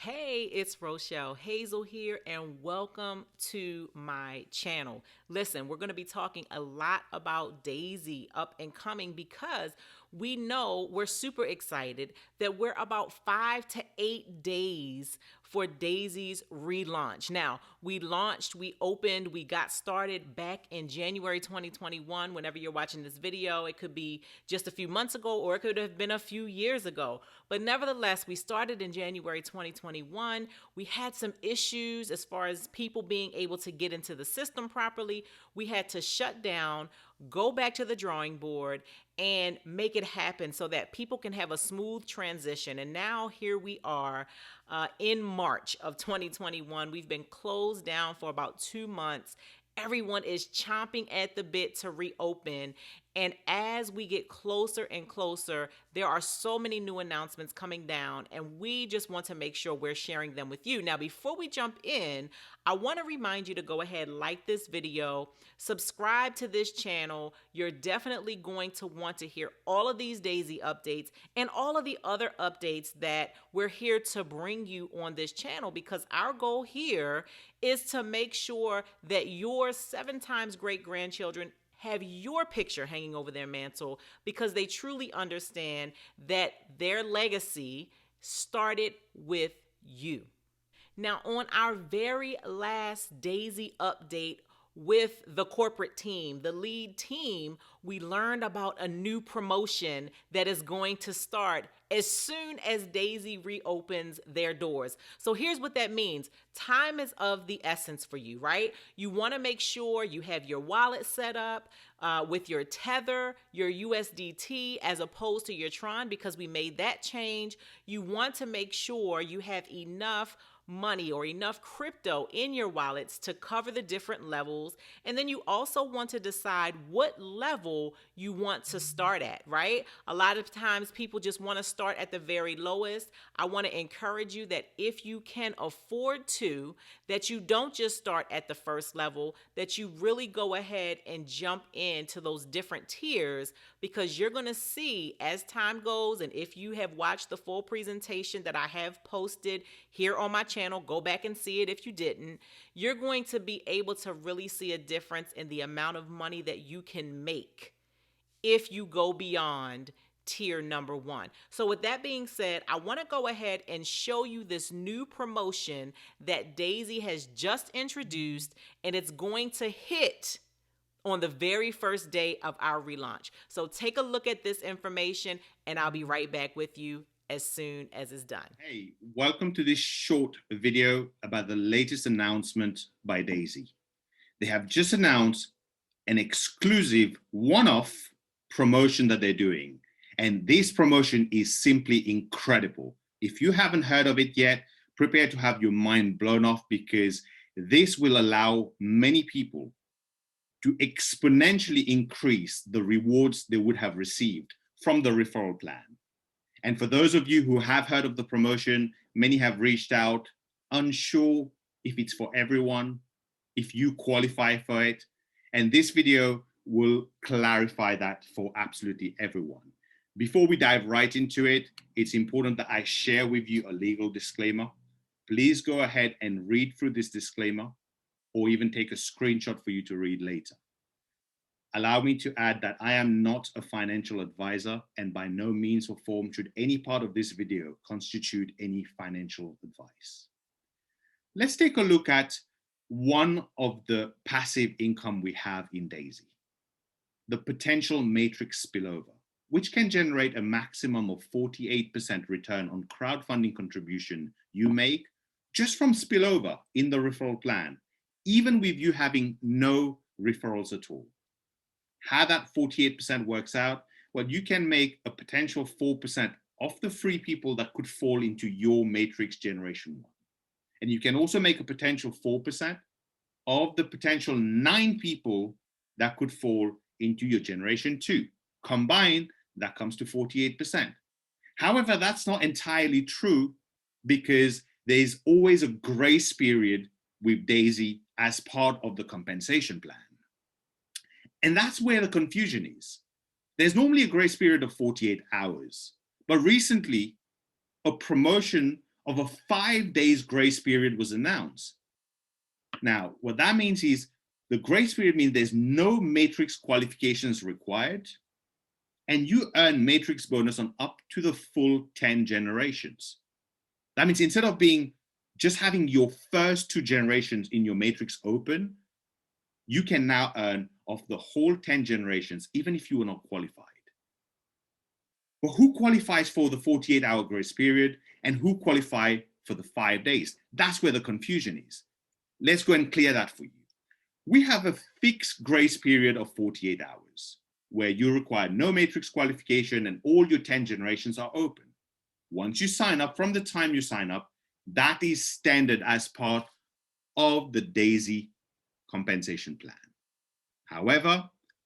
Hey, it's Rochelle. Hazel here, and welcome to my channel. Listen, we're going to be talking a lot about D.AI.SY up and coming because we know we're super excited that we're about 5 to 8 days for D.AI.SY's relaunch. Now, we opened, we got started back in January 2021. Whenever you're watching this video, it could be just a few months ago or it could have been a few years ago. But nevertheless, we started in January 2021. We had some issues as far as people being able to get into the system properly. We had to shut down, go back to the drawing board, and make it happen so that people can have a smooth transition. And now here we are in March of 2021. We've been closed down for about 2 months. Everyone is chomping at the bit to reopen. And as we get closer and closer, there are so many new announcements coming down, and we just want to make sure we're sharing them with you. Now, before we jump in, I want to remind you to go ahead, like this video, subscribe to this channel. You're definitely going to want to hear all of these D.AI.SY updates and all of the other updates that we're here to bring you on this channel, because our goal here is to make sure that your 7 times great grandchildren have your picture hanging over their mantle, because they truly understand that their legacy started with you. Now, on our very last D.AI.SY update with the corporate team, the lead team, we learned about a new promotion that is going to start as soon as D.AI.SY reopens their doors. So here's what that means. Time is of the essence for you, right? You want to make sure you have your wallet set up with your Tether, your USDT, as opposed to your Tron, because we made that change. You want to make sure you have enough money or enough crypto in your wallets to cover the different levels. And then you also want to decide what level you want to start at, right? A lot of times people just want to start at the very lowest. I want to encourage you that if you can afford to, that you don't just start at the first level, that you really go ahead and jump into those different tiers, because you're going to see as time goes. And if you have watched the full presentation that I have posted here on my channel, go back and see it if you didn't, you're going to be able to really see a difference in the amount of money that you can make if you go beyond tier number 1. So with that being said, I want to go ahead and show you this new promotion that D.AI.SY has just introduced, and it's going to hit on the very first day of our relaunch. So take a look at this information, and I'll be right back with you as soon as it's done. Hey, welcome to this short video about the latest announcement by D.AI.SY. They have just announced an exclusive one-off promotion that they're doing. And this promotion is simply incredible. If you haven't heard of it yet, prepare to have your mind blown off, because this will allow many people to exponentially increase the rewards they would have received from the referral plan. And for those of you who have heard of the promotion, many have reached out, unsure if it's for everyone, if you qualify for it. And this video will clarify that for absolutely everyone. Before we dive right into it, it's important that I share with you a legal disclaimer. Please go ahead and read through this disclaimer, or even take a screenshot for you to read later. Allow me to add that I am not a financial advisor, and by no means or form should any part of this video constitute any financial advice. Let's take a look at one of the passive income we have in D.AI.SY, the potential matrix spillover, which can generate a maximum of 48% return on crowdfunding contribution you make just from spillover in the referral plan, even with you having no referrals at all. How that 48% works out, well, you can make a potential 4% of the 3 people that could fall into your matrix generation 1. And you can also make a potential 4% of the potential 9 people that could fall into your generation 2. Combined, that comes to 48%. However, that's not entirely true, because there's always a grace period with D.AI.SY as part of the compensation plan. And that's where the confusion is. There's normally a grace period of 48 hours, but recently a promotion of a 5 days grace period was announced. Now, what that means is the grace period means there's no matrix qualifications required, and you earn matrix bonus on up to the full 10 generations. That means instead of just having your first 2 generations in your matrix open, you can now earn of the whole 10 generations, even if you were not qualified. But who qualifies for the 48-hour grace period and who qualify for the 5 days? That's where the confusion is. Let's go and clear that for you. We have a fixed grace period of 48 hours where you require no matrix qualification and all your 10 generations are open. Once you sign up, from the time you sign up, that is standard as part of the DAISY compensation plan. However,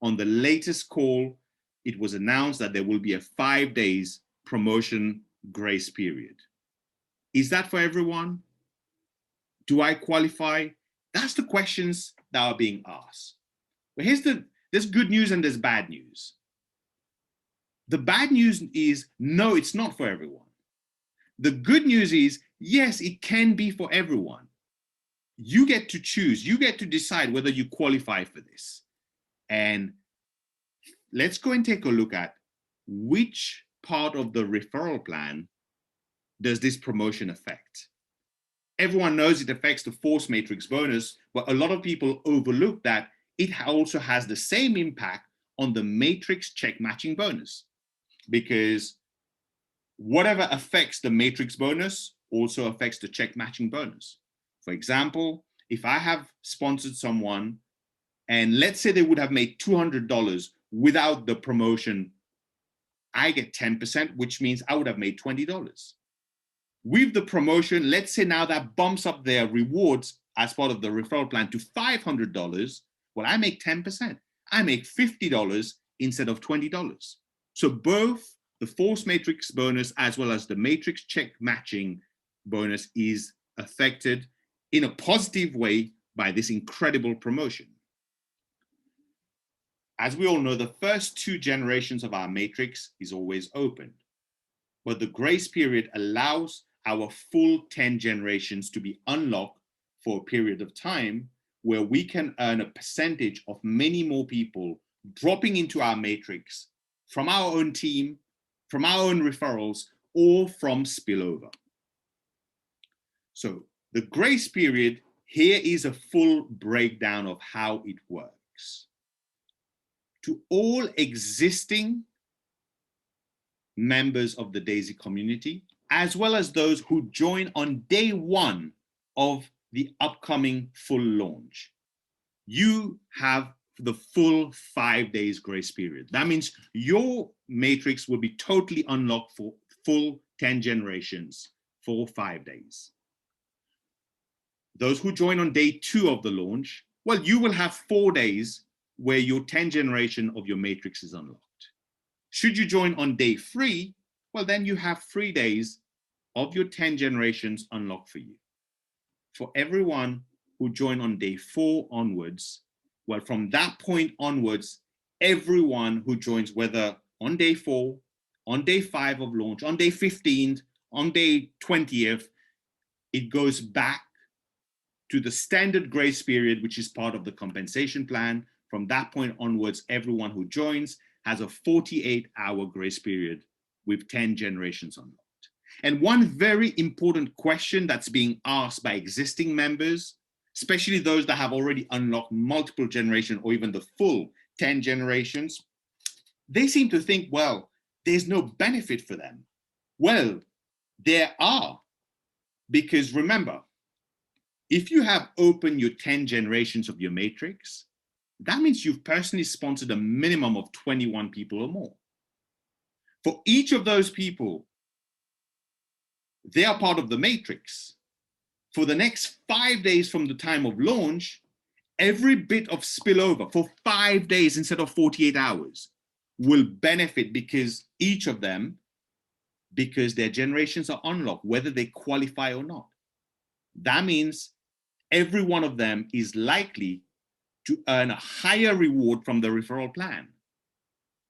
on the latest call, it was announced that there will be a 5 days promotion grace period. Is that for everyone? Do I qualify? That's the questions that are being asked. But there's good news and there's bad news. The bad news is, no, it's not for everyone. The good news is, yes, it can be for everyone. You get to choose. You get to decide whether you qualify for this. And let's go and take a look at which part of the referral plan does this promotion affect. Everyone knows it affects the force matrix bonus, but a lot of people overlook that it also has the same impact on the matrix check matching bonus, because whatever affects the matrix bonus also affects the check matching bonus. For example, if I have sponsored someone and let's say they would have made $200 without the promotion, I get 10%, which means I would have made $20. With the promotion, let's say now that bumps up their rewards as part of the referral plan to $500. Well, I make 10%. I make $50 instead of $20. So both the force matrix bonus as well as the matrix check matching bonus is affected in a positive way by this incredible promotion. As we all know, the first 2 generations of our matrix is always open, but the grace period allows our full 10 generations to be unlocked for a period of time where we can earn a percentage of many more people dropping into our matrix from our own team, from our own referrals, or from spillover. So the grace period, here is a full breakdown of how it works. To all existing members of the DAISY community, as well as those who join on day 1 of the upcoming full launch, you have the full 5 days grace period. That means your matrix will be totally unlocked for full 10 generations for 5 days. Those who join on day 2 of the launch, well, you will have 4 days where your 10 generation of your matrix is unlocked. Should you join on day 3, well, then you have 3 days of your 10 generations unlocked for you. For everyone who join on day 4 onwards, well, from that point onwards, everyone who joins, whether on day 4, on day 5 of launch, on day 15th, on day 20th, it goes back to the standard grace period, which is part of the compensation plan. From that point onwards, everyone who joins has a 48-hour grace period with 10 generations unlocked. And one very important question that's being asked by existing members, especially those that have already unlocked multiple generations or even the full 10 generations, they seem to think, well, there's no benefit for them. Well, there are, because remember, if you have opened your 10 generations of your matrix, that means you've personally sponsored a minimum of 21 people or more. For each of those people, they are part of the matrix. For the next 5 days from the time of launch, every bit of spillover for 5 days instead of 48 hours will benefit because each of them, because their generations are unlocked, whether they qualify or not. That means every one of them is likely to earn a higher reward from the referral plan.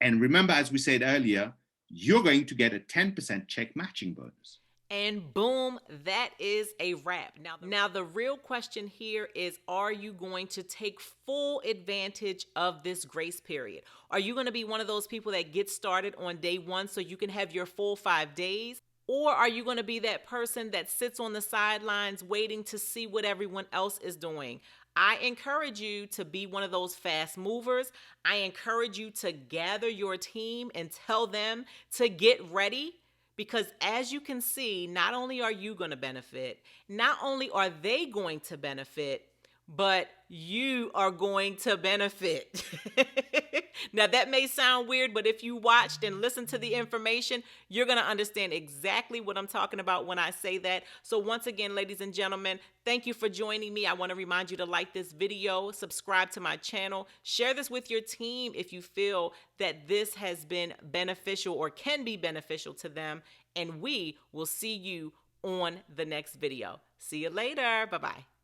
And remember, as we said earlier, you're going to get a 10% check matching bonus. And boom, that is a wrap. Now, the real question here is, are you going to take full advantage of this grace period? Are you going to be one of those people that gets started on day one so you can have your full 5 days? Or are you going to be that person that sits on the sidelines waiting to see what everyone else is doing? I encourage you to be one of those fast movers. I encourage you to gather your team and tell them to get ready. Because as you can see, not only are you going to benefit, not only are they going to benefit, but you are going to benefit. Now, that may sound weird, but if you watched and listened to the information, you're going to understand exactly what I'm talking about when I say that. So once again, ladies and gentlemen, thank you for joining me. I want to remind you to like this video, subscribe to my channel, share this with your team if you feel that this has been beneficial or can be beneficial to them. And we will see you on the next video. See you later. Bye-bye.